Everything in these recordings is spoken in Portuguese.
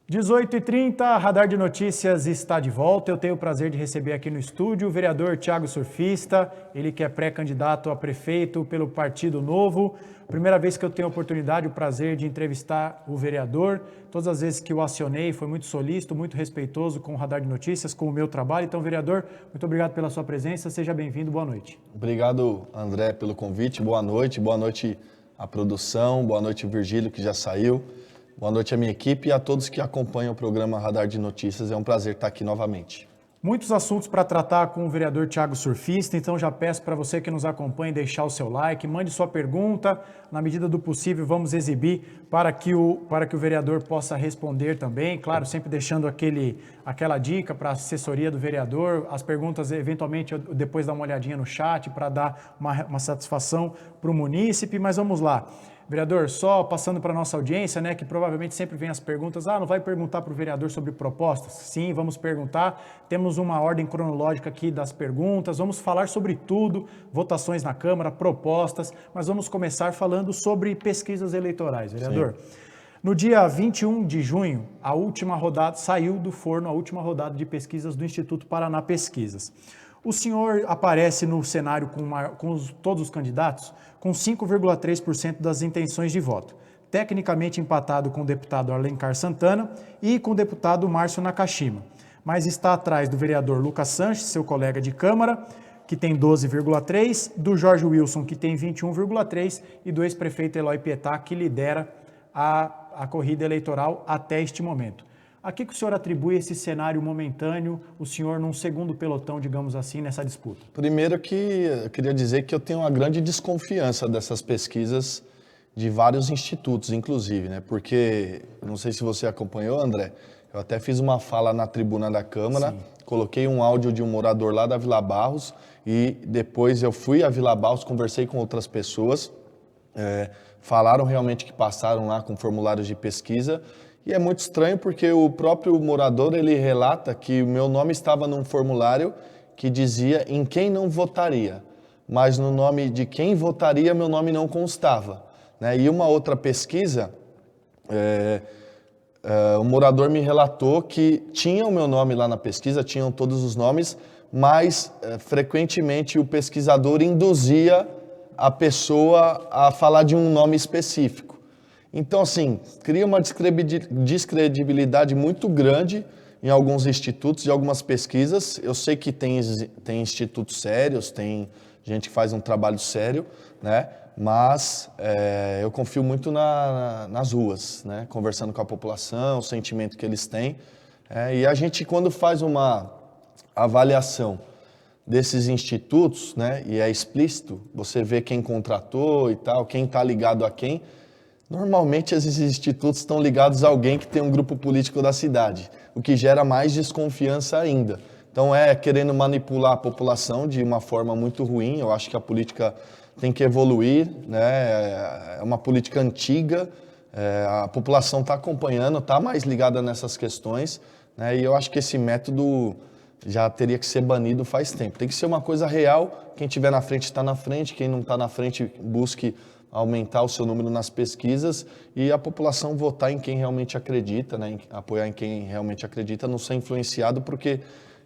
18h30, Radar de Notícias está de volta. Eu tenho o prazer de receber aqui no estúdio o vereador Thiago Surfista, ele que é pré-candidato a prefeito pelo Partido Novo. Primeira vez que eu tenho a oportunidade, o prazer de entrevistar o vereador. Todas as vezes que o acionei, foi muito solícito, muito respeitoso com o Radar de Notícias, com o meu trabalho. Então, vereador, muito obrigado pela sua presença. Seja bem-vindo, boa noite. Obrigado, André, pelo convite. Boa noite à produção, boa noite, Virgílio, que já saiu. Boa noite à minha equipe e a todos que acompanham o programa Radar de Notícias. É um prazer estar aqui novamente. Muitos assuntos para tratar com o vereador Thiago Surfista, então já peço para você que nos acompanhe deixar o seu like, mande sua pergunta, na medida do possível vamos exibir para que o vereador possa responder também, claro, sempre deixando aquela dica para a assessoria do vereador, as perguntas eventualmente eu depois dar uma olhadinha no chat para dar uma satisfação para o munícipe, mas vamos lá. Vereador, só passando para a nossa audiência, né, que provavelmente sempre vem as perguntas, não vai perguntar para o vereador sobre propostas? Sim, vamos perguntar, temos uma ordem cronológica aqui das perguntas, vamos falar sobre tudo, votações na Câmara, propostas, mas vamos começar falando sobre pesquisas eleitorais, vereador. Sim. No dia 21 de junho, saiu do forno a última rodada de pesquisas do Instituto Paraná Pesquisas. O senhor aparece no cenário com todos os candidatos com 5,3% das intenções de voto, tecnicamente empatado com o deputado Alencar Santana e com o deputado Márcio Nakashima, mas está atrás do vereador Lucas Sanches, seu colega de Câmara, que tem 12,3%, do Jorge Wilson, que tem 21,3%, e do ex-prefeito Eloy Pietá, que lidera a corrida eleitoral até este momento. A que o senhor atribui esse cenário momentâneo, o senhor num segundo pelotão, digamos assim, nessa disputa? Primeiro que eu queria dizer que eu tenho uma grande desconfiança dessas pesquisas de vários institutos, inclusive, né? Porque, não sei se você acompanhou, André, eu até fiz uma fala na tribuna da Câmara, sim, coloquei um áudio de um morador lá da Vila Barros e depois eu fui à Vila Barros, conversei com outras pessoas, falaram realmente que passaram lá com formulários de pesquisa. E é muito estranho porque o próprio morador, ele relata que o meu nome estava num formulário que dizia em quem não votaria, mas no nome de quem votaria, meu nome não constava, né? E uma outra pesquisa, o morador me relatou que tinha o meu nome lá na pesquisa, tinham todos os nomes, mas frequentemente o pesquisador induzia a pessoa a falar de um nome específico. Então, assim, cria uma descredibilidade muito grande em alguns institutos e algumas pesquisas. Eu sei que tem institutos sérios, tem gente que faz um trabalho sério, né? Mas eu confio muito nas ruas, né? Conversando com a população, o sentimento que eles têm. E a gente, quando faz uma avaliação desses institutos, né? E é explícito, você vê quem contratou e tal, quem está ligado a quem. Normalmente esses institutos estão ligados a alguém que tem um grupo político da cidade, o que gera mais desconfiança ainda. Então querendo manipular a população de uma forma muito ruim. Eu acho que a política tem que evoluir, né? É uma política antiga, a população está acompanhando, está mais ligada nessas questões, né? E eu acho que esse método já teria que ser banido faz tempo. Tem que ser uma coisa real, quem estiver na frente está na frente, quem não está na frente busque aumentar o seu número nas pesquisas e a população votar em quem realmente acredita, né? Apoiar em quem realmente acredita, não ser influenciado, porque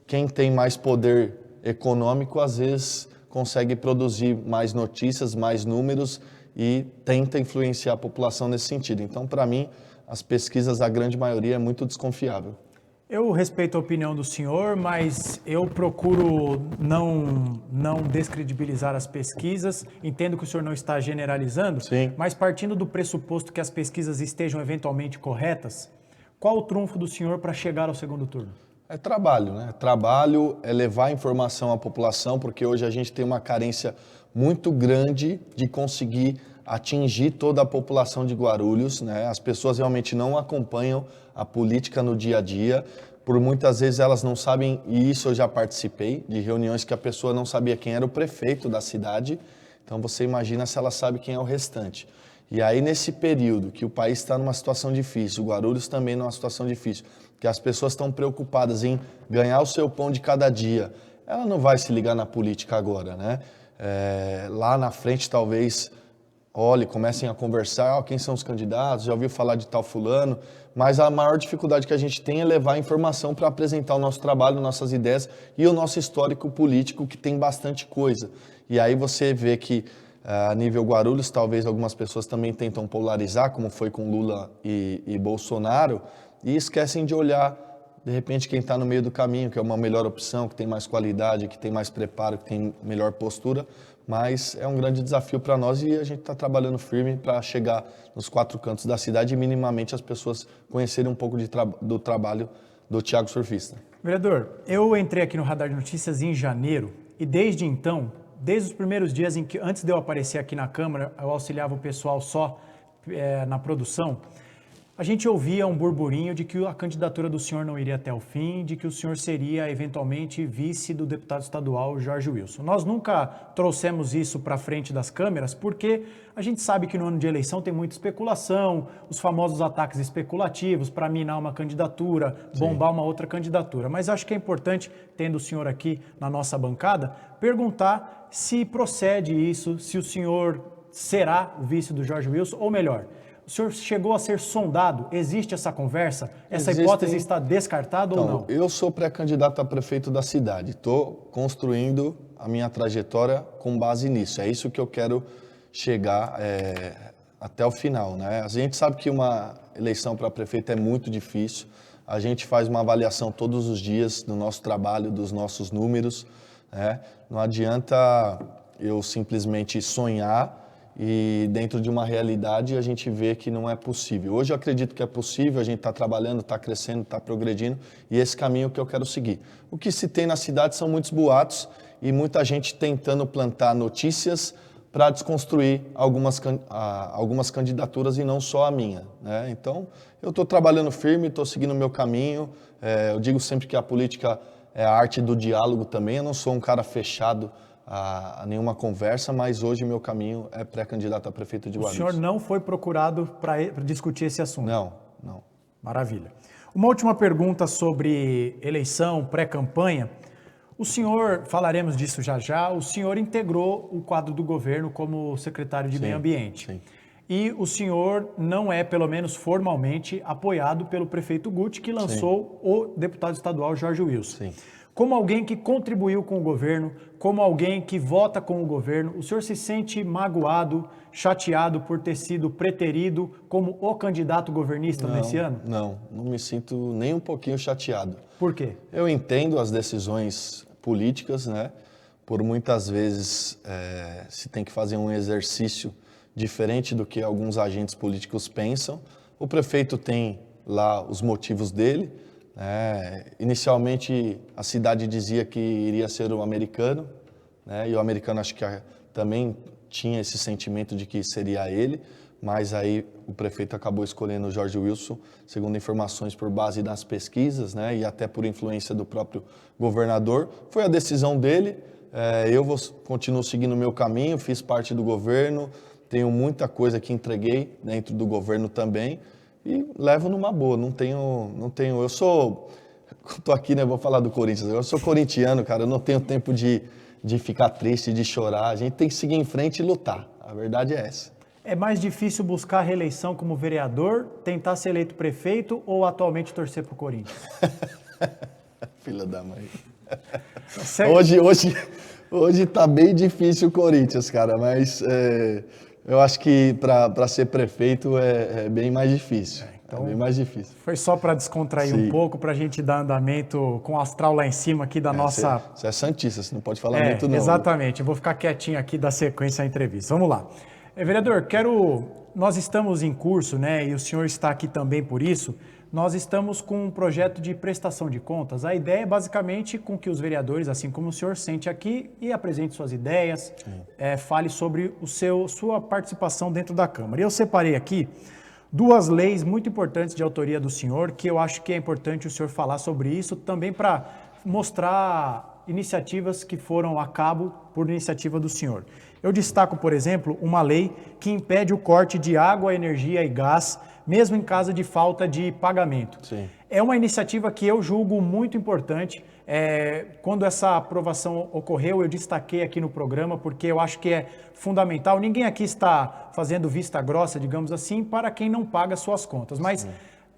quem tem mais poder econômico às vezes consegue produzir mais notícias, mais números e tenta influenciar a população nesse sentido. Então, para mim, as pesquisas, a grande maioria, é muito desconfiável. Eu respeito a opinião do senhor, mas eu procuro não descredibilizar as pesquisas. Entendo que o senhor não está generalizando, sim, mas partindo do pressuposto que as pesquisas estejam eventualmente corretas, qual o trunfo do senhor para chegar ao segundo turno? É trabalho, né? Trabalho é levar informação à população, porque hoje a gente tem uma carência muito grande de conseguir atingir toda a população de Guarulhos, né? As pessoas realmente não acompanham a política no dia a dia, por muitas vezes elas não sabem, e isso eu já participei, de reuniões que a pessoa não sabia quem era o prefeito da cidade, então você imagina se ela sabe quem é o restante. E aí nesse período que o país está numa situação difícil, o Guarulhos também numa situação difícil, que as pessoas estão preocupadas em ganhar o seu pão de cada dia, ela não vai se ligar na política agora, né? Lá na frente talvez olhem, comecem a conversar, quem são os candidatos, já ouviu falar de tal fulano, mas a maior dificuldade que a gente tem é levar a informação para apresentar o nosso trabalho, nossas ideias e o nosso histórico político, que tem bastante coisa. E aí você vê que a nível Guarulhos, talvez algumas pessoas também tentam polarizar, como foi com Lula e Bolsonaro, e esquecem de olhar, de repente, quem está no meio do caminho, que é uma melhor opção, que tem mais qualidade, que tem mais preparo, que tem melhor postura, mas é um grande desafio para nós e a gente está trabalhando firme para chegar nos 4 cantos da cidade e minimamente as pessoas conhecerem um pouco do trabalho do Thiago Surfista. Vereador, eu entrei aqui no Radar de Notícias em janeiro e desde então, desde os primeiros dias em que, antes de eu aparecer aqui na Câmara, eu auxiliava o pessoal só na produção, a gente ouvia um burburinho de que a candidatura do senhor não iria até o fim, de que o senhor seria eventualmente vice do deputado estadual Jorge Wilson. Nós nunca trouxemos isso para frente das câmeras porque a gente sabe que no ano de eleição tem muita especulação, os famosos ataques especulativos para minar uma candidatura, bombar uma outra candidatura. Mas acho que é importante, tendo o senhor aqui na nossa bancada, perguntar se procede isso, se o senhor será o vice do Jorge Wilson, ou melhor, o senhor chegou a ser sondado? Existe essa conversa? Essa hipótese está descartada ou não? Eu sou pré-candidato a prefeito da cidade. Estou construindo a minha trajetória com base nisso. É isso que eu quero chegar até o final, né? A gente sabe que uma eleição para prefeito é muito difícil. A gente faz uma avaliação todos os dias do nosso trabalho, dos nossos números, né? Não adianta eu simplesmente sonhar e dentro de uma realidade a gente vê que não é possível. Hoje eu acredito que é possível, a gente está trabalhando, está crescendo, está progredindo e esse caminho que eu quero seguir. O que se tem na cidade são muitos boatos e muita gente tentando plantar notícias para desconstruir algumas candidaturas e não só a minha, né? Então, eu estou trabalhando firme, estou seguindo o meu caminho. Eu digo sempre que a política é a arte do diálogo também. Eu não sou um cara fechado a nenhuma conversa, mas hoje meu caminho é pré-candidato a prefeito de Guarulhos. O senhor não foi procurado para discutir esse assunto? Não. Maravilha. Uma última pergunta sobre eleição, pré-campanha. O senhor, falaremos disso já já, o senhor integrou o quadro do governo como secretário de Meio Ambiente. Sim. E o senhor não é, pelo menos formalmente, apoiado pelo prefeito Guti, que lançou o deputado estadual Jorge Wilson. Sim. Como alguém que contribuiu com o governo, como alguém que vota com o governo, o senhor se sente magoado, chateado por ter sido preterido como o candidato governista nesse ano? Não me sinto nem um pouquinho chateado. Por quê? Eu entendo as decisões políticas, né? Por muitas vezes se tem que fazer um exercício diferente do que alguns agentes políticos pensam. O prefeito tem lá os motivos dele. Inicialmente a cidade dizia que iria ser o americano, né? E o americano acho que também tinha esse sentimento de que seria ele, mas aí o prefeito acabou escolhendo o Jorge Wilson, segundo informações por base das pesquisas, né? E até por influência do próprio governador. Foi a decisão dele. Eu continuo seguindo o meu caminho, fiz parte do governo, tenho muita coisa que entreguei dentro do governo também. E levo numa boa, não tenho, eu tô aqui, né, vou falar do Corinthians, eu sou corintiano, cara, eu não tenho tempo de ficar triste, de chorar, a gente tem que seguir em frente e lutar, a verdade é essa. É mais difícil buscar reeleição como vereador, tentar ser eleito prefeito ou atualmente torcer pro Corinthians? Filha da mãe. Hoje tá bem difícil o Corinthians, cara, mas eu acho que para ser prefeito é bem mais difícil. Então, bem mais difícil. Foi só para descontrair um pouco, para a gente dar andamento com o astral lá em cima aqui da nossa... Você é santista, você não pode falar muito não. Exatamente, eu vou ficar quietinho aqui da sequência à entrevista. Vamos lá. Vereador, nós estamos em curso, né, e o senhor está aqui também por isso, nós estamos com um projeto de prestação de contas. A ideia é basicamente com que os vereadores, assim como o senhor, sente aqui e apresente suas ideias, fale sobre sua participação dentro da Câmara. E eu separei aqui 2 leis muito importantes de autoria do senhor, que eu acho que é importante o senhor falar sobre isso, também para mostrar iniciativas que foram a cabo por iniciativa do senhor. Eu destaco, por exemplo, uma lei que impede o corte de água, energia e gás mesmo em caso de falta de pagamento. Sim. É uma iniciativa que eu julgo muito importante. Quando essa aprovação ocorreu, eu destaquei aqui no programa, porque eu acho que é fundamental. Ninguém aqui está fazendo vista grossa, digamos assim, para quem não paga suas contas, mas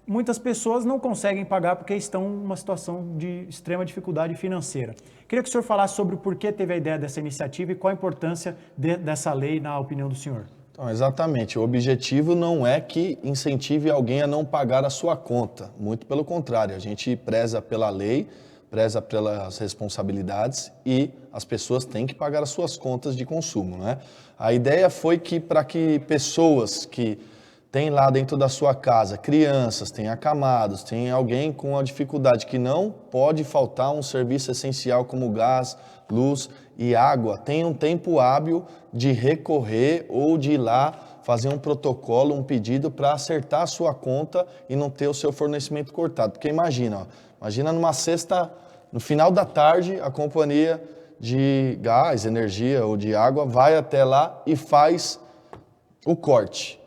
muitas pessoas não conseguem pagar porque estão numa situação de extrema dificuldade financeira. Queria que o senhor falasse sobre o porquê teve a ideia dessa iniciativa e qual a importância dessa lei, na opinião do senhor. Então, exatamente. O objetivo não é que incentive alguém a não pagar a sua conta. Muito pelo contrário, a gente preza pela lei, preza pelas responsabilidades e as pessoas têm que pagar as suas contas de consumo, né? A ideia foi que para que pessoas que têm lá dentro da sua casa, crianças, tem acamados, tem alguém com a dificuldade que não pode faltar um serviço essencial como gás, luz e água, tem um tempo hábil de recorrer ou de ir lá fazer um protocolo, um pedido para acertar a sua conta e não ter o seu fornecimento cortado. Porque imagina numa sexta, no final da tarde, a companhia de gás, energia ou de água vai até lá e faz o corte.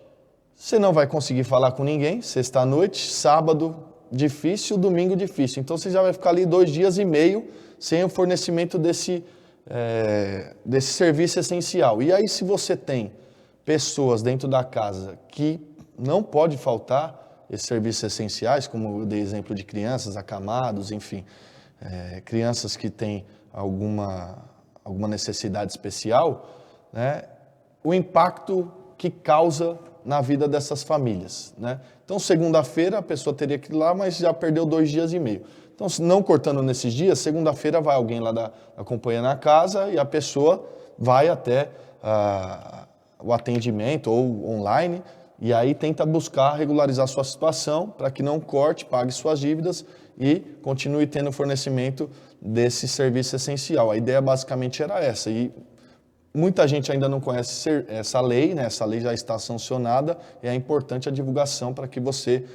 Você não vai conseguir falar com ninguém, sexta-noite, sábado difícil, domingo difícil. Então você já vai ficar ali 2 dias e meio sem o fornecimento desse serviço essencial. E aí, se você tem pessoas dentro da casa que não pode faltar esses serviços essenciais, como eu dei exemplo de crianças, acamados, enfim, crianças que têm alguma necessidade especial, né, o impacto que causa na vida dessas famílias, né? Então, segunda-feira a pessoa teria que ir lá, mas já perdeu 2 dias e meio. Então, se não cortando nesses dias, segunda-feira vai alguém lá da companhia na casa e a pessoa vai até o atendimento ou online e aí tenta buscar regularizar sua situação para que não corte, pague suas dívidas e continue tendo fornecimento desse serviço essencial. A ideia basicamente era essa e muita gente ainda não conhece essa lei, né? Essa lei já está sancionada e é importante a divulgação para que você,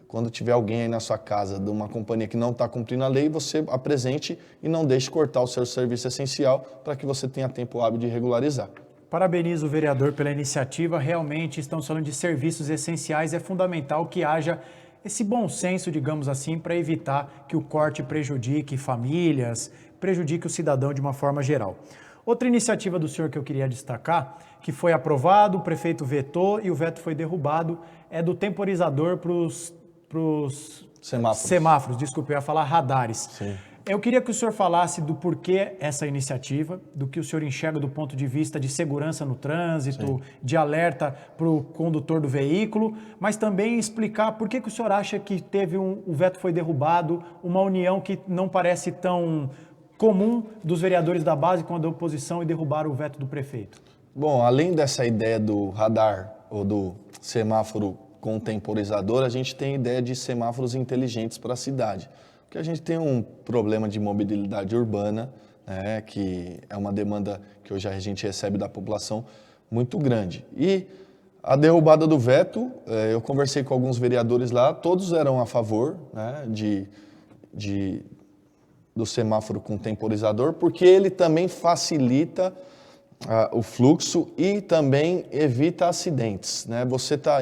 quando tiver alguém aí na sua casa de uma companhia que não está cumprindo a lei, você apresente e não deixe cortar o seu serviço essencial para que você tenha tempo hábil de regularizar. Parabenizo o vereador pela iniciativa. Realmente estamos falando de serviços essenciais. É fundamental que haja esse bom senso, digamos assim, para evitar que o corte prejudique famílias, prejudique o cidadão de uma forma geral. Outra iniciativa do senhor que eu queria destacar, que foi aprovado, o prefeito vetou e o veto foi derrubado, é do temporizador para os semáforos, desculpe, eu ia falar radares. Sim. Eu queria que o senhor falasse do porquê essa iniciativa, do que o senhor enxerga do ponto de vista de segurança no trânsito, Sim, de alerta para o condutor do veículo, mas também explicar por que o senhor acha que o veto foi derrubado, uma união que não parece tão comum dos vereadores da base com a da oposição e derrubaram o veto do prefeito. Bom, além dessa ideia do radar ou do semáforo com temporizador, a gente tem a ideia de semáforos inteligentes para a cidade. Porque a gente tem um problema de mobilidade urbana, né, que é uma demanda que hoje a gente recebe da população muito grande. E a derrubada do veto, eu conversei com alguns vereadores lá, todos eram a favor, né, do semáforo com temporizador, porque ele também facilita o fluxo e também evita acidentes, né?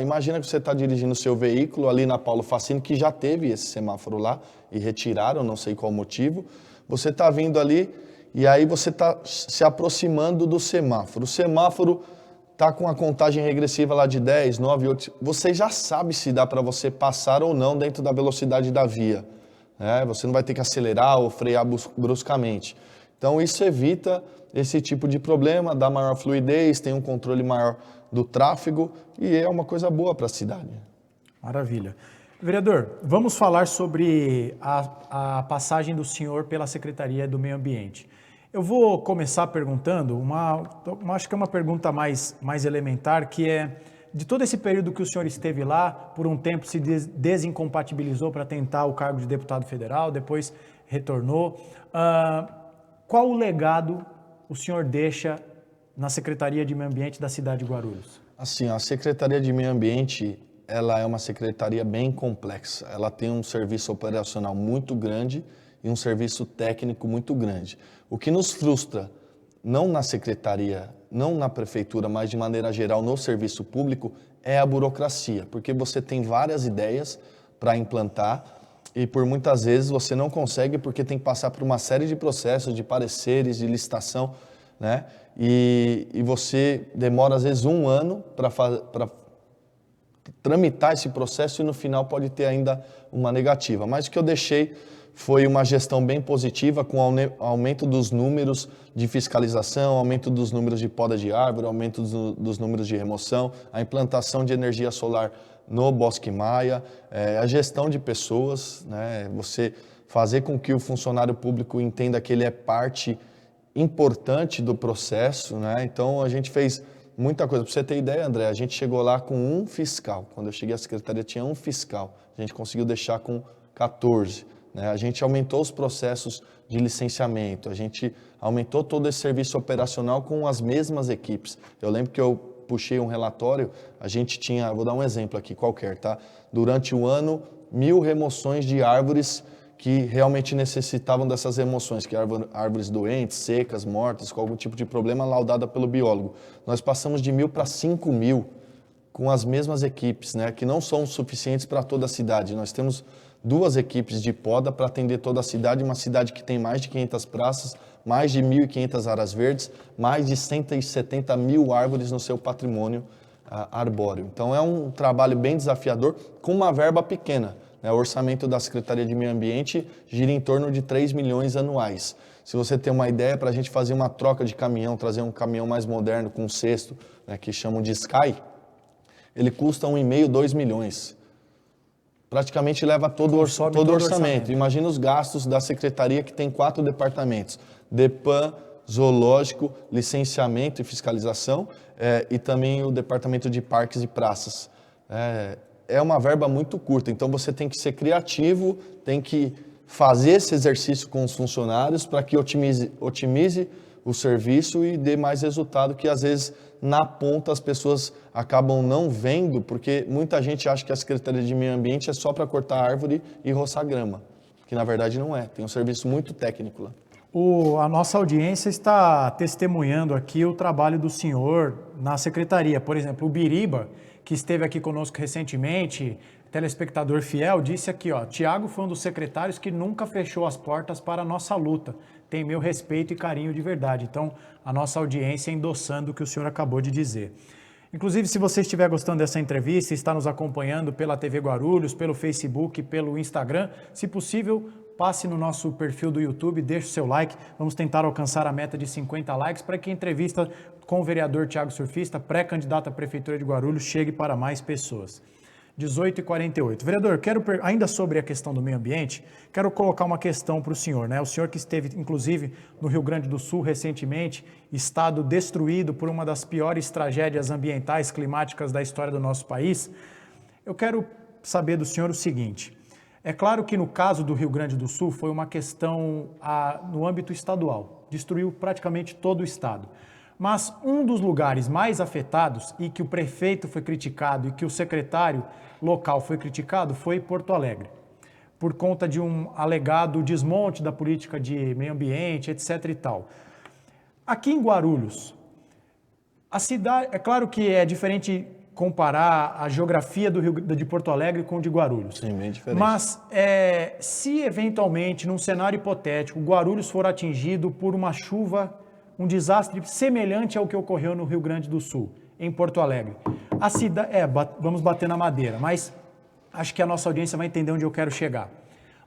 Imagina que você está dirigindo o seu veículo ali na Paulo Facini, que já teve esse semáforo lá e retiraram, não sei qual motivo. Você está vindo ali e aí você está se aproximando do semáforo. O semáforo está com a contagem regressiva lá de 10, 9, 8. Você já sabe se dá para você passar ou não dentro da velocidade da via, né? Você não vai ter que acelerar ou frear bruscamente. Então isso evita esse tipo de problema, dá maior fluidez, tem um controle maior do tráfego e é uma coisa boa para a cidade. Maravilha. Vereador, vamos falar sobre a passagem do senhor pela Secretaria do Meio Ambiente. Eu vou começar perguntando, acho que é uma pergunta mais elementar, que é, de todo esse período que o senhor esteve lá, por um tempo se desincompatibilizou para tentar o cargo de deputado federal, depois retornou. Qual o legado o senhor deixa na Secretaria de Meio Ambiente da cidade de Guarulhos? Assim, a Secretaria de Meio Ambiente, ela é uma secretaria bem complexa. Ela tem um serviço operacional muito grande e um serviço técnico muito grande. O que nos frustra, não na secretaria, não na prefeitura, mas de maneira geral no serviço público, é a burocracia, porque você tem várias ideias para implantar e por muitas vezes você não consegue porque tem que passar por uma série de processos, de pareceres, de licitação, né? E você demora às vezes 1 ano para tramitar esse processo e no final pode ter ainda uma negativa. Mas o que eu deixei foi uma gestão bem positiva, com aumento dos números de fiscalização, aumento dos números de poda de árvore, aumento dos números de remoção, a implantação de energia solar no Bosque Maia, a gestão de pessoas, né? Você fazer com que o funcionário público entenda que ele é parte importante do processo, né? Então a gente fez muita coisa. Para você ter ideia, André, a gente chegou lá com 1 fiscal. Quando eu cheguei à secretaria tinha 1 fiscal. A gente conseguiu deixar com 14. Né? A gente aumentou os processos de licenciamento, a gente aumentou todo esse serviço operacional com as mesmas equipes. Eu lembro que eu puxei um relatório, a gente tinha, vou dar um exemplo aqui qualquer, tá? Durante o ano, 1.000 remoções de árvores que realmente necessitavam dessas remoções, que árvores doentes, secas, mortas, com algum tipo de problema laudada pelo biólogo. Nós passamos de 1.000 para 5.000 com as mesmas equipes, né, que não são suficientes para toda a cidade. Nós temos 2 equipes de poda para atender toda a cidade, uma cidade que tem mais de 500 praças, mais de 1.500 áreas verdes, mais de 170 mil árvores no seu patrimônio arbóreo. Então é um trabalho bem desafiador, com uma verba pequena. O orçamento da Secretaria de Meio Ambiente gira em torno de 3 milhões anuais. Se você tem uma ideia para a gente fazer uma troca de caminhão, trazer um caminhão mais moderno com um cesto, né, que chamam de Sky, ele custa 1,5, 2 milhões. Praticamente leva todo o orçamento. Imagina os gastos da Secretaria, que tem 4 departamentos: DEPAN, Zoológico, Licenciamento e Fiscalização, e também o Departamento de Parques e Praças. É uma verba muito curta, então você tem que ser criativo, tem que fazer esse exercício com os funcionários para que otimize o serviço e dê mais resultado, que às vezes na ponta as pessoas acabam não vendo, porque muita gente acha que a Secretaria de Meio Ambiente é só para cortar árvore e roçar grama, que na verdade não é, tem um serviço muito técnico lá. A nossa audiência está testemunhando aqui o trabalho do senhor na secretaria. Por exemplo, o Biriba, que esteve aqui conosco recentemente, telespectador fiel, disse aqui, ó, Tiago foi um dos secretários que nunca fechou as portas para a nossa luta. Tem meu respeito e carinho de verdade. Então, a nossa audiência endossando o que o senhor acabou de dizer. Inclusive, se você estiver gostando dessa entrevista, está nos acompanhando pela TV Guarulhos, pelo Facebook, pelo Instagram, se possível, passe no nosso perfil do YouTube, deixe o seu like. Vamos tentar alcançar a meta de 50 likes para que a entrevista com o vereador Tiago Surfista, pré-candidato à Prefeitura de Guarulhos, chegue para mais pessoas. 18h48. Vereador, ainda sobre a questão do meio ambiente, quero colocar uma questão para o senhor, né? O senhor que esteve, inclusive, no Rio Grande do Sul recentemente, estado destruído por uma das piores tragédias ambientais climáticas da história do nosso país. Eu quero saber do senhor o seguinte: é claro que no caso do Rio Grande do Sul foi uma questão no âmbito estadual, destruiu praticamente todo o estado. Mas um dos lugares mais afetados e que o prefeito foi criticado e que o secretário local foi criticado foi Porto Alegre, por conta de um alegado desmonte da política de meio ambiente, etc. e tal. Aqui em Guarulhos, a cidade, é claro que é diferente comparar a geografia de Porto Alegre com o de Guarulhos. Sim, bem diferente. Mas se eventualmente, num cenário hipotético, Guarulhos for atingido por uma chuva, um desastre semelhante ao que ocorreu no Rio Grande do Sul, em Porto Alegre. A cidade, vamos bater na madeira, mas acho que a nossa audiência vai entender onde eu quero chegar.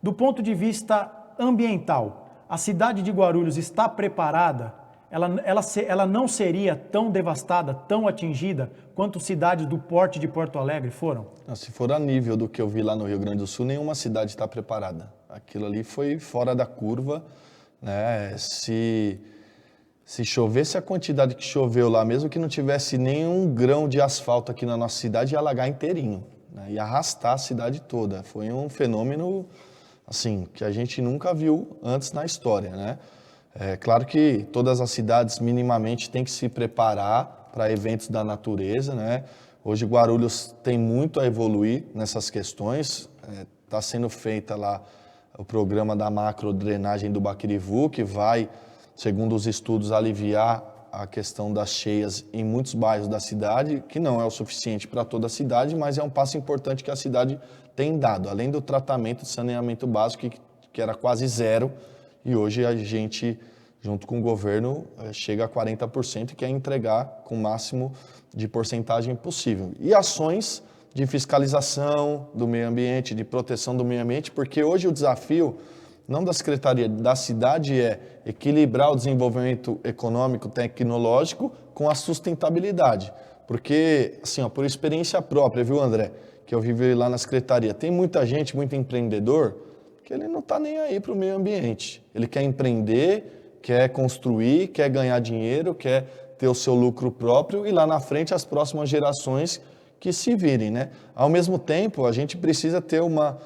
Do ponto de vista ambiental, a cidade de Guarulhos está preparada? Ela não seria tão devastada, tão atingida, quanto cidades do porte de Porto Alegre foram? Se for a nível do que eu vi lá no Rio Grande do Sul, nenhuma cidade está preparada. Aquilo ali foi fora da curva, né? Se chovesse a quantidade que choveu lá, mesmo que não tivesse nenhum grão de asfalto aqui na nossa cidade, ia alagar inteirinho, né? Ia arrastar a cidade toda. Foi um fenômeno, assim, que a gente nunca viu antes na história, né? É claro que todas as cidades minimamente têm que se preparar para eventos da natureza, né? Hoje Guarulhos tem muito a evoluir nessas questões. Está sendo feita lá o programa da macrodrenagem do Baquirivu, que vai, segundo os estudos, aliviar a questão das cheias em muitos bairros da cidade, que não é o suficiente para toda a cidade, mas é um passo importante que a cidade tem dado, além do tratamento de saneamento básico, que era quase zero, e hoje a gente, junto com o governo, chega a 40% e quer entregar com o máximo de porcentagem possível. E ações de fiscalização do meio ambiente, de proteção do meio ambiente, porque hoje o desafio, não da Secretaria, da cidade, é equilibrar o desenvolvimento econômico, tecnológico com a sustentabilidade. Porque, assim, ó, por experiência própria, viu, André, que eu vivi lá na Secretaria, tem muita gente, muito empreendedor, que ele não está nem aí para o meio ambiente. Ele quer empreender, quer construir, quer ganhar dinheiro, quer ter o seu lucro próprio e lá na frente as próximas gerações que se virem, né? Ao mesmo tempo, a gente precisa ter uma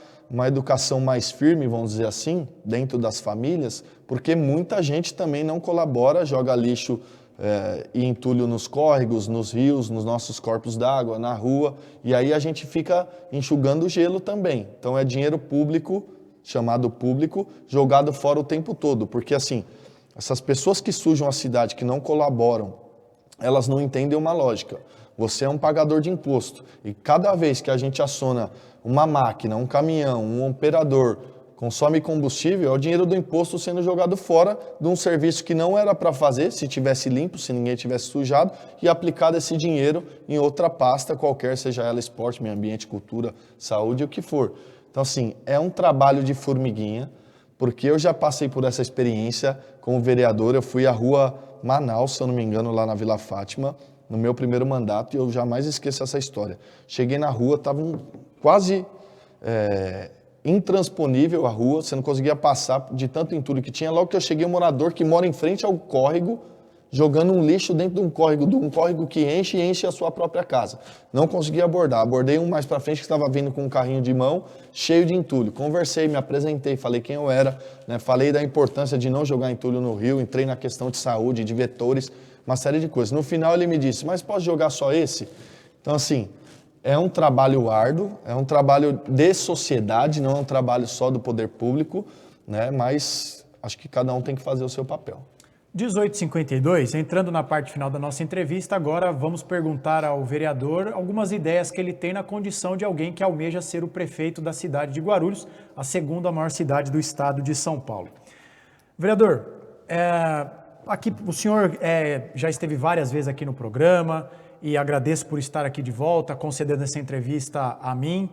educação mais firme, vamos dizer assim, dentro das famílias, porque muita gente também não colabora, joga lixo e entulho nos córregos, nos rios, nos nossos corpos d'água, na rua, e aí a gente fica enxugando gelo também. Então é dinheiro público, chamado público, jogado fora o tempo todo, porque assim, essas pessoas que sujam a cidade, que não colaboram, elas não entendem uma lógica. Você é um pagador de imposto, e cada vez que a gente aciona uma máquina, um caminhão, um operador, consome combustível, é o dinheiro do imposto sendo jogado fora de um serviço que não era para fazer, se tivesse limpo, se ninguém tivesse sujado, e aplicado esse dinheiro em outra pasta qualquer, seja ela esporte, meio ambiente, cultura, saúde, o que for. Então, assim, é um trabalho de formiguinha, porque eu já passei por essa experiência como vereador, eu fui à rua Manaus, se eu não me engano, lá na Vila Fátima, no meu primeiro mandato, e eu jamais esqueço essa história. Cheguei na rua, estava quase intransponível a rua, você não conseguia passar de tanto entulho que tinha. Logo que eu cheguei, um morador que mora em frente ao córrego, jogando um lixo dentro de um córrego que enche e enche a sua própria casa. Não consegui abordar. Abordei um mais para frente que estava vindo com um carrinho de mão, cheio de entulho. Conversei, me apresentei, falei quem eu era, né? Falei da importância de não jogar entulho no rio, entrei na questão de saúde, de vetores, uma série de coisas. No final ele me disse, mas pode jogar só esse? Então assim, é um trabalho árduo, é um trabalho de sociedade, não é um trabalho só do poder público, né? Mas acho que cada um tem que fazer o seu papel. 18h52, entrando na parte final da nossa entrevista, agora vamos perguntar ao vereador algumas ideias que ele tem na condição de alguém que almeja ser o prefeito da cidade de Guarulhos, a segunda maior cidade do estado de São Paulo. Vereador, aqui o senhor já esteve várias vezes aqui no programa e agradeço por estar aqui de volta, concedendo essa entrevista a mim.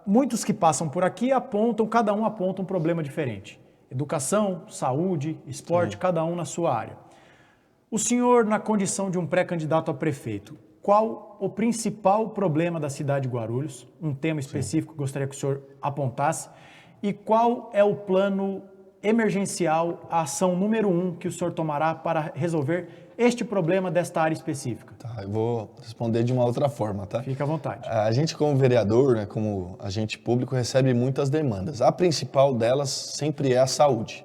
Muitos que passam por aqui cada um aponta um problema diferente. Educação, saúde, esporte, sim, cada um na sua área. O senhor, na condição de um pré-candidato a prefeito, qual o principal problema da cidade de Guarulhos? Um tema específico que gostaria que o senhor apontasse. E qual é o plano emergencial, a ação número 1 que o senhor tomará para resolver este problema desta área específica? Tá, eu vou responder de uma outra forma, tá? Fica à vontade. A gente, como vereador, né, como agente público, recebe muitas demandas. A principal delas sempre é a saúde.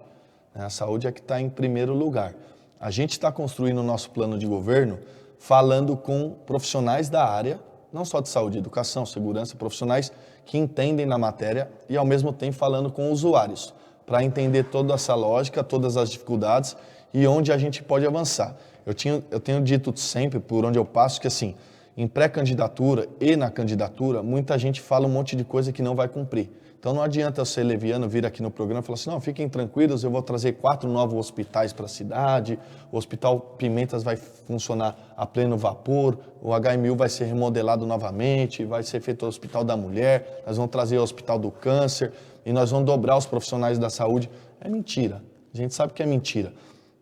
A saúde é que está em primeiro lugar. A gente está construindo o nosso plano de governo falando com profissionais da área, não só de saúde, educação, segurança, profissionais que entendem na matéria e, ao mesmo tempo, falando com usuários, para entender toda essa lógica, todas as dificuldades e onde a gente pode avançar. Eu tenho dito sempre, por onde eu passo, que assim, em pré-candidatura e na candidatura, muita gente fala um monte de coisa que não vai cumprir. Então não adianta eu ser leviano, vir aqui no programa e falar assim, não, fiquem tranquilos, eu vou trazer 4 novos hospitais para a cidade, o Hospital Pimentas vai funcionar a pleno vapor, o HMU vai ser remodelado novamente, vai ser feito o Hospital da Mulher, nós vamos trazer o Hospital do Câncer e nós vamos dobrar os profissionais da saúde. É mentira, a gente sabe que é mentira.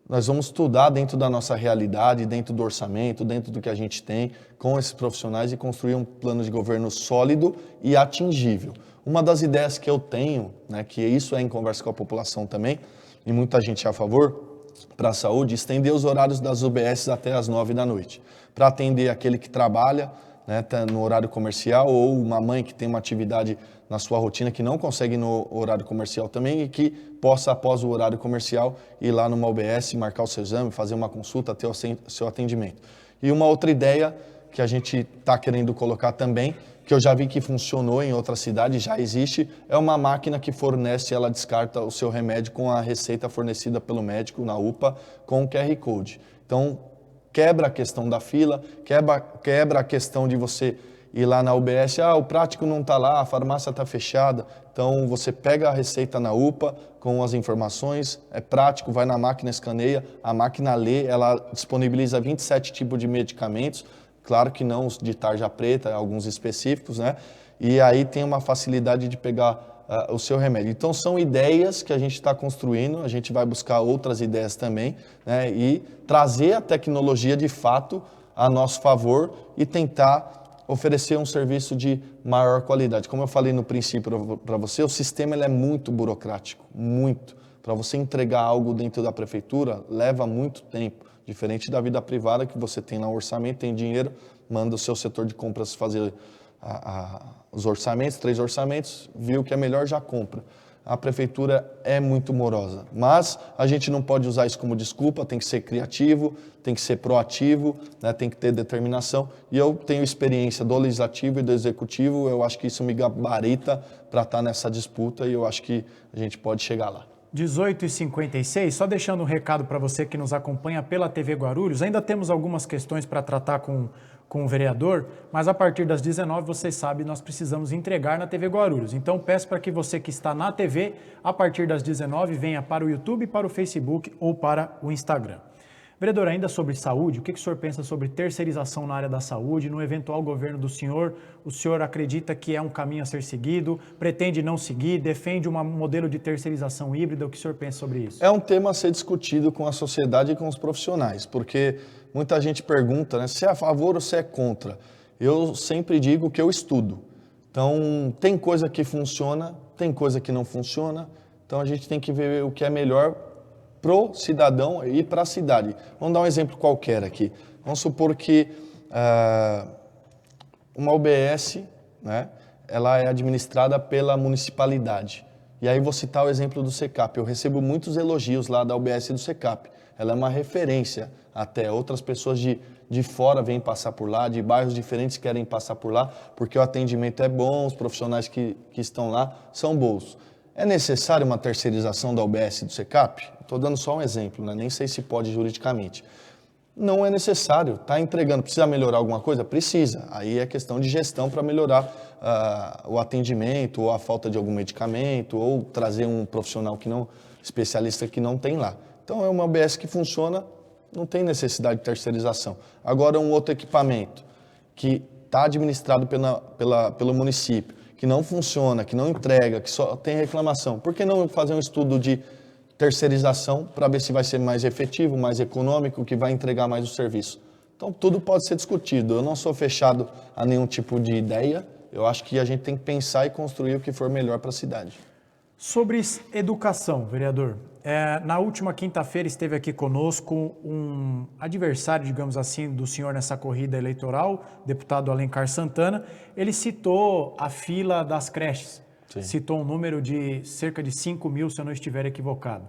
Nós vamos estudar dentro da nossa realidade, dentro do orçamento, dentro do que a gente tem, com esses profissionais e construir um plano de governo sólido e atingível. Uma das ideias que eu tenho, né, que isso é em conversa com a população também, e muita gente é a favor, para a saúde, estender os horários das UBS até as 9 da noite, para atender aquele que trabalha, né, tá no horário comercial, ou uma mãe que tem uma atividade na sua rotina que não consegue ir no horário comercial também e que possa, após o horário comercial, ir lá numa UBS, marcar o seu exame, fazer uma consulta, ter o seu atendimento. E uma outra ideia que a gente está querendo colocar também, que eu já vi que funcionou em outras cidades, já existe, é uma máquina que fornece, ela descarta o seu remédio com a receita fornecida pelo médico na UPA com o QR Code. Então, quebra a questão da fila, quebra a questão de você ir lá na UBS, o prático não está lá, a farmácia está fechada. Então, você pega a receita na UPA com as informações, é prático, vai na máquina, escaneia, a máquina lê, ela disponibiliza 27 tipos de medicamentos, claro que não os de tarja preta, alguns específicos, né? E aí tem uma facilidade de pegar o seu remédio. Então, são ideias que a gente está construindo, a gente vai buscar outras ideias também, né? E trazer a tecnologia de fato a nosso favor e tentar oferecer um serviço de maior qualidade. Como eu falei no princípio para você, o sistema ele é muito burocrático, muito. Para você entregar algo dentro da prefeitura, leva muito tempo. Diferente da vida privada, que você tem lá um orçamento, tem dinheiro, manda o seu setor de compras fazer os orçamentos, 3 orçamentos, viu que é melhor, já compra. A prefeitura é muito morosa, mas a gente não pode usar isso como desculpa, tem que ser criativo, tem que ser proativo, né, tem que ter determinação. E eu tenho experiência do legislativo e do executivo, eu acho que isso me gabarita para estar nessa disputa e eu acho que a gente pode chegar lá. 18h56, só deixando um recado para você que nos acompanha pela TV Guarulhos, ainda temos algumas questões para tratar com o vereador, mas a partir das 19h, vocês sabem, nós precisamos entregar na TV Guarulhos. Então peço para que você que está na TV, a partir das 19h, venha para o YouTube, para o Facebook ou para o Instagram. Vereador, ainda sobre saúde, o que o senhor pensa sobre terceirização na área da saúde? No eventual governo do senhor, o senhor acredita que é um caminho a ser seguido? Pretende não seguir? Defende um modelo de terceirização híbrida? O que o senhor pensa sobre isso? É um tema a ser discutido com a sociedade e com os profissionais, porque muita gente pergunta, né, se é a favor ou se é contra. Eu sempre digo que eu estudo. Então, tem coisa que funciona, tem coisa que não funciona. Então, a gente tem que ver o que é melhor pro cidadão e para a cidade. Vamos dar um exemplo qualquer aqui. Vamos supor que uma UBS, né, ela é administrada pela municipalidade. E aí vou citar o exemplo do SECAP. Eu recebo muitos elogios lá da UBS e do SECAP. Ela é uma referência até. Outras pessoas de fora vêm passar por lá, de bairros diferentes querem passar por lá, porque o atendimento é bom, os profissionais que estão lá são bons. É necessário uma terceirização da UBS e do SECAP? Estou dando só um exemplo, né? Nem sei se pode juridicamente. Não é necessário, está entregando. Precisa melhorar alguma coisa? Precisa. Aí é questão de gestão para melhorar o atendimento, ou a falta de algum medicamento, ou trazer um profissional especialista que não tem lá. Então é uma UBS que funciona, não tem necessidade de terceirização. Agora um outro equipamento que está administrado pelo município, que não funciona, que não entrega, que só tem reclamação. Por que não fazer um estudo de terceirização para ver se vai ser mais efetivo, mais econômico, que vai entregar mais o serviço? Então, tudo pode ser discutido. Eu não sou fechado a nenhum tipo de ideia. Eu acho que a gente tem que pensar e construir o que for melhor para a cidade. Sobre educação, vereador, na última quinta-feira esteve aqui conosco um adversário, digamos assim, do senhor nessa corrida eleitoral, deputado Alencar Santana. Ele citou a fila das creches, Sim. Citou um número de cerca de 5 mil, se eu não estiver equivocado.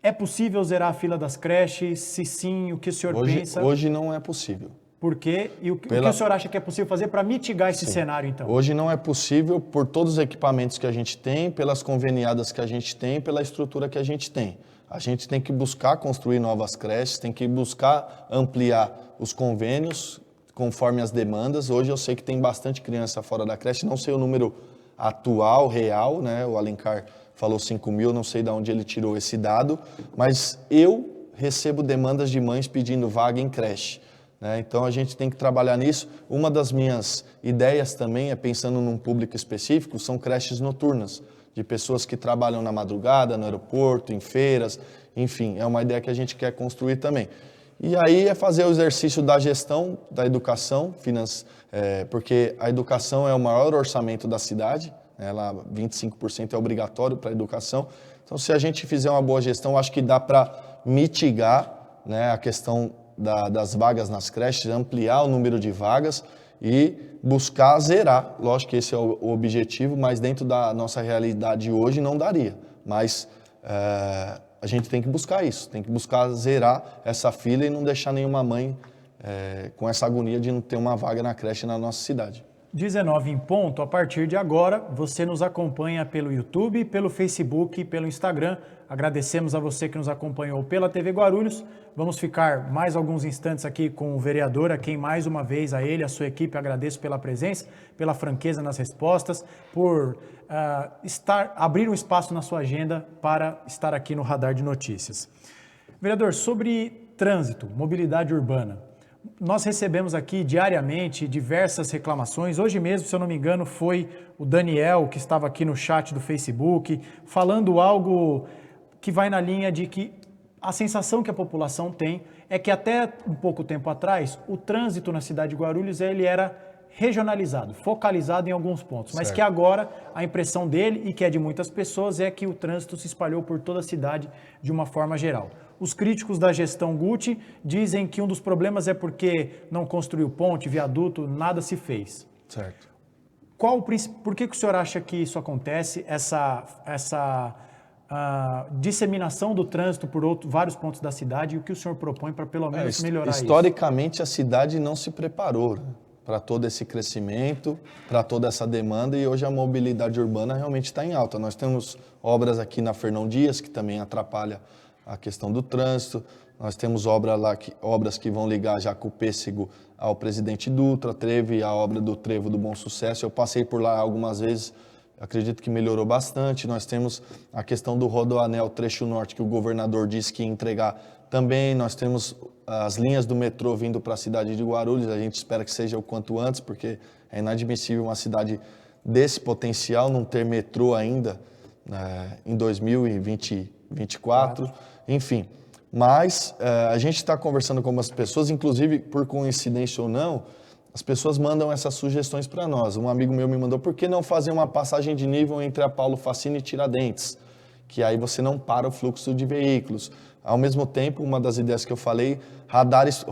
É possível zerar a fila das creches? Se sim, o que o senhor pensa? Hoje não é possível. Por quê? E o que o senhor acha que é possível fazer para mitigar esse cenário, então? Hoje não é possível por todos os equipamentos que a gente tem, pelas conveniadas que a gente tem, pela estrutura que a gente tem. A gente tem que buscar construir novas creches, tem que buscar ampliar os convênios conforme as demandas. Hoje eu sei que tem bastante criança fora da creche, não sei o número atual, real, né? O Alencar falou 5 mil, não sei de onde ele tirou esse dado, mas eu recebo demandas de mães pedindo vaga em creche. Então a gente tem que trabalhar nisso. Uma das minhas ideias também é, pensando num público específico, são creches noturnas, de pessoas que trabalham na madrugada, no aeroporto, em feiras, enfim, é uma ideia que a gente quer construir também. E aí é fazer o exercício da gestão da educação, porque a educação é o maior orçamento da cidade, ela 25% é obrigatório para a educação. Então se a gente fizer uma boa gestão, acho que dá para mitigar, né, a questão das vagas nas creches, ampliar o número de vagas e buscar zerar. Lógico que esse é o objetivo, mas dentro da nossa realidade hoje não daria. Mas a gente tem que buscar isso, tem que buscar zerar essa fila e não deixar nenhuma mãe com essa agonia de não ter uma vaga na creche na nossa cidade. 19 em ponto, a partir de agora, você nos acompanha pelo YouTube, pelo Facebook e pelo Instagram. Agradecemos a você que nos acompanhou pela TV Guarulhos. Vamos ficar mais alguns instantes aqui com o vereador, a quem mais uma vez, a ele, a sua equipe, agradeço pela presença, pela franqueza nas respostas, por abrir um espaço na sua agenda para estar aqui no Radar de Notícias. Vereador, sobre trânsito, mobilidade urbana, nós recebemos aqui diariamente diversas reclamações. Hoje mesmo, se eu não me engano, foi o Daniel, que estava aqui no chat do Facebook, falando algo que vai na linha de que a sensação que a população tem é que até um pouco tempo atrás, o trânsito na cidade de Guarulhos ele era regionalizado, focalizado em alguns pontos, mas que agora a impressão dele e que é de muitas pessoas é que o trânsito se espalhou por toda a cidade de uma forma geral. Os críticos da gestão Guti dizem que um dos problemas é porque não construiu ponte, viaduto, nada se fez. Certo. Por que o senhor acha que isso acontece, essa disseminação do trânsito por vários pontos da cidade e o que o senhor propõe para pelo menos melhorar isso? Historicamente, a cidade não se preparou, né, para todo esse crescimento, para toda essa demanda, e hoje a mobilidade urbana realmente está em alta. Nós temos obras aqui na Fernão Dias, que também atrapalha a questão do trânsito. Nós temos obras que vão ligar Jacopêssego ao Presidente Dutra, teve a obra do Trevo do Bom Sucesso. Eu passei por lá algumas vezes, acredito que melhorou bastante. Nós temos a questão do Rodoanel Trecho Norte, que o governador disse que ia entregar também. Nós temos as linhas do metrô vindo para a cidade de Guarulhos, a gente espera que seja o quanto antes, porque é inadmissível uma cidade desse potencial não ter metrô ainda em 2024, enfim. Mas a gente está conversando com algumas pessoas, inclusive por coincidência ou não, as pessoas mandam essas sugestões para nós. Um amigo meu me mandou, por que não fazer uma passagem de nível entre a Paulo Facini e Tiradentes? Que aí você não para o fluxo de veículos. Ao mesmo tempo, uma das ideias que eu falei, radares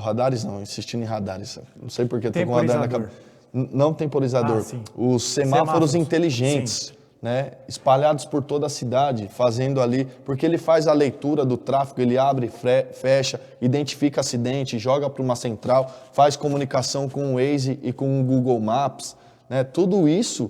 não, insistindo em radares, não sei porque estou com radar na cabeça. Não temporizador, os semáforos inteligentes, né, espalhados por toda a cidade, fazendo ali, porque ele faz a leitura do tráfego, ele abre, fecha, identifica acidente, joga para uma central, faz comunicação com o Waze e com o Google Maps, né, tudo isso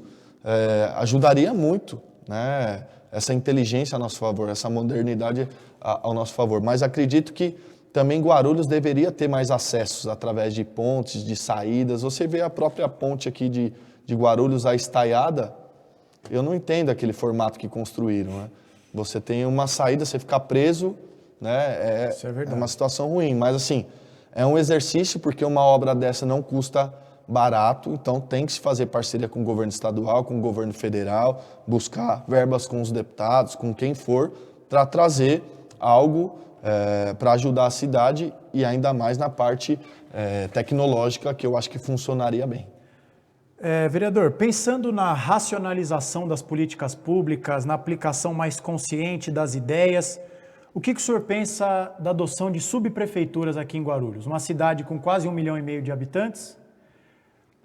ajudaria muito, né, essa inteligência a nosso favor, essa modernidade ao nosso favor. Mas acredito que também Guarulhos deveria ter mais acessos através de pontes, de saídas. Você vê a própria ponte aqui de Guarulhos, a estaiada, eu não entendo aquele formato que construíram, né? Você tem uma saída, você fica preso, né? Isso é verdade. É uma situação ruim, mas assim, é um exercício porque uma obra dessa não custa barato, então tem que se fazer parceria com o governo estadual, com o governo federal, buscar verbas com os deputados, com quem for, para trazer algo para ajudar a cidade e ainda mais na parte tecnológica, que eu acho que funcionaria bem. Vereador, pensando na racionalização das políticas públicas, na aplicação mais consciente das ideias, o que o senhor pensa da adoção de subprefeituras aqui em Guarulhos? Uma cidade com quase 1,5 milhão de habitantes,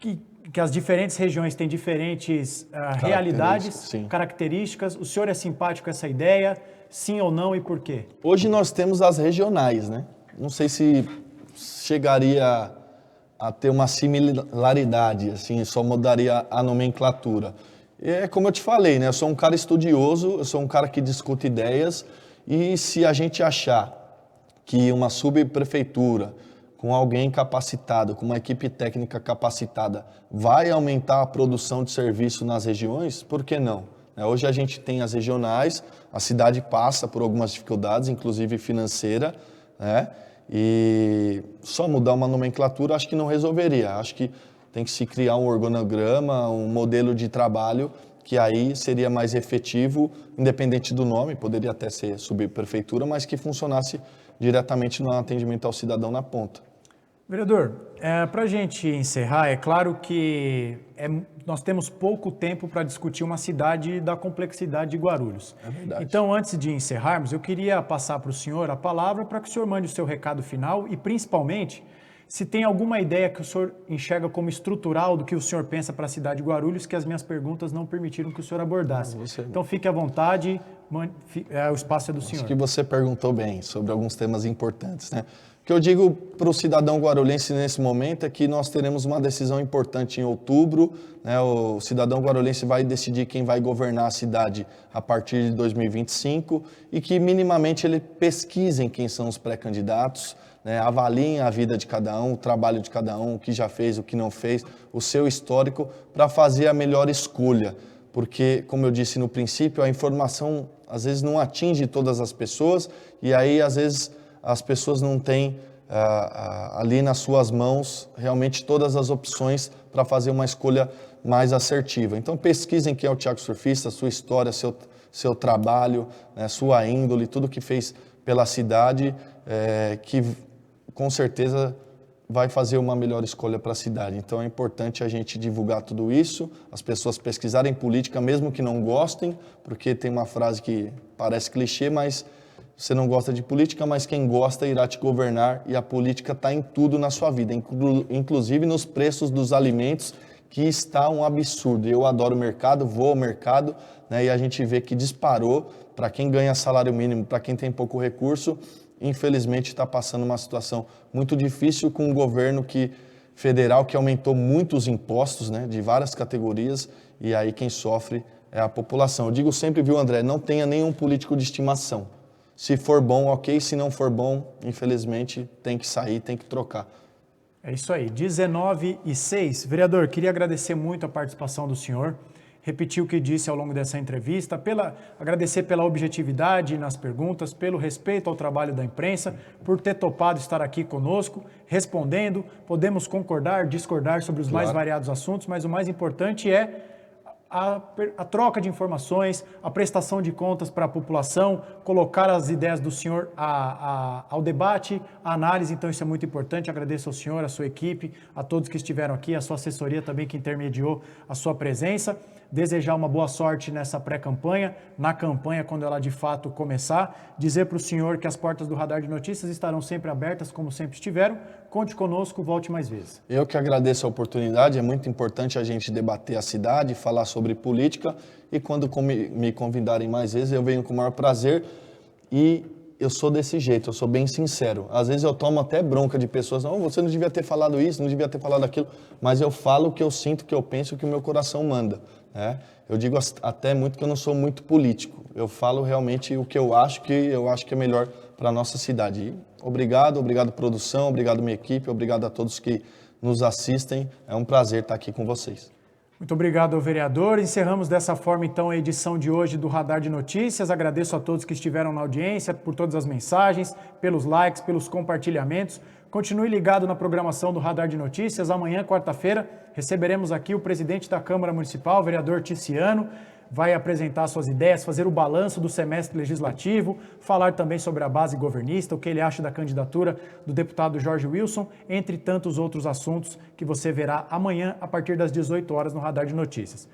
que as diferentes regiões têm diferentes realidades, características. O senhor é simpático com essa ideia? Sim ou não e por quê? Hoje nós temos as regionais, né? Não sei se chegaria a ter uma similaridade, assim, só mudaria a nomenclatura. É como eu te falei, né? Eu sou um cara estudioso, eu sou um cara que discute ideias, e se a gente achar que uma subprefeitura com alguém capacitado, com uma equipe técnica capacitada, vai aumentar a produção de serviço nas regiões, por que não? Hoje a gente tem as regionais, a cidade passa por algumas dificuldades, inclusive financeira, né? E só mudar uma nomenclatura acho que não resolveria. Acho que tem que se criar um organograma, um modelo de trabalho que aí seria mais efetivo, independente do nome, poderia até ser subprefeitura, mas que funcionasse diretamente no atendimento ao cidadão na ponta. Vereador, para a gente encerrar, é claro que nós temos pouco tempo para discutir uma cidade da complexidade de Guarulhos. É verdade. Então, antes de encerrarmos, eu queria passar para o senhor a palavra para que o senhor mande o seu recado final e, principalmente, se tem alguma ideia que o senhor enxerga como estrutural do que o senhor pensa para a cidade de Guarulhos, que as minhas perguntas não permitiram que o senhor abordasse. Então, fique à vontade, o espaço é do senhor. Acho que você perguntou bem sobre alguns temas importantes, né? O que eu digo para o cidadão guarulhense nesse momento é que nós teremos uma decisão importante em outubro, né? O cidadão guarulhense vai decidir quem vai governar a cidade a partir de 2025 e que minimamente ele pesquisem quem são os pré-candidatos, né? Avaliem a vida de cada um, o trabalho de cada um, o que já fez, o que não fez, o seu histórico, para fazer a melhor escolha. Porque, como eu disse no princípio, a informação às vezes não atinge todas as pessoas e aí às vezes as pessoas não têm ali nas suas mãos realmente todas as opções para fazer uma escolha mais assertiva. Então pesquisem quem é o Thiago Surfista, sua história, seu trabalho, né, sua índole, tudo que fez pela cidade, que com certeza vai fazer uma melhor escolha para a cidade. Então é importante a gente divulgar tudo isso, as pessoas pesquisarem política, mesmo que não gostem, porque tem uma frase que parece clichê, mas você não gosta de política, mas quem gosta irá te governar e a política está em tudo na sua vida, inclusive nos preços dos alimentos, que está um absurdo. Eu adoro o mercado, vou ao mercado, né, e a gente vê que disparou para quem ganha salário mínimo, para quem tem pouco recurso. Infelizmente está passando uma situação muito difícil com um governo federal que aumentou muito os impostos, né, de várias categorias, e aí quem sofre é a população. Eu digo sempre, viu, André, não tenha nenhum político de estimação. Se for bom, ok. Se não for bom, infelizmente, tem que sair, tem que trocar. É isso aí. 19:06. Vereador, queria agradecer muito a participação do senhor. Repetir o que disse ao longo dessa entrevista, agradecer pela objetividade nas perguntas, pelo respeito ao trabalho da imprensa, por ter topado estar aqui conosco, respondendo. Podemos concordar, discordar sobre os mais variados assuntos, mas o mais importante é a troca de informações, a prestação de contas para a população, colocar as ideias do senhor ao debate, à análise. Então isso é muito importante. Agradeço ao senhor, à sua equipe, a todos que estiveram aqui, a sua assessoria também que intermediou a sua presença. Desejar uma boa sorte nessa pré-campanha, na campanha quando ela de fato começar. Dizer para o senhor que as portas do Radar de Notícias estarão sempre abertas, como sempre estiveram. Conte conosco, volte mais vezes. Eu que agradeço a oportunidade, é muito importante a gente debater a cidade, falar sobre política, e quando me convidarem mais vezes eu venho com o maior prazer. E eu sou desse jeito, eu sou bem sincero. Às vezes eu tomo até bronca de pessoas, não, você não devia ter falado isso, não devia ter falado aquilo, mas eu falo o que eu sinto, o que eu penso, o que o meu coração manda. Eu digo até muito que eu não sou muito político, eu falo realmente o que eu acho que é melhor para a nossa cidade. E obrigado produção, obrigado minha equipe, obrigado a todos que nos assistem, é um prazer estar aqui com vocês. Muito obrigado, vereador. Encerramos dessa forma, então, a edição de hoje do Radar de Notícias. Agradeço a todos que estiveram na audiência, por todas as mensagens, pelos likes, pelos compartilhamentos. Continue ligado na programação do Radar de Notícias. Amanhã, quarta-feira, receberemos aqui o presidente da Câmara Municipal, o vereador Ticiano. Vai apresentar suas ideias, fazer o balanço do semestre legislativo, falar também sobre a base governista, o que ele acha da candidatura do deputado Jorge Wilson, entre tantos outros assuntos que você verá amanhã a partir das 18 horas no Radar de Notícias.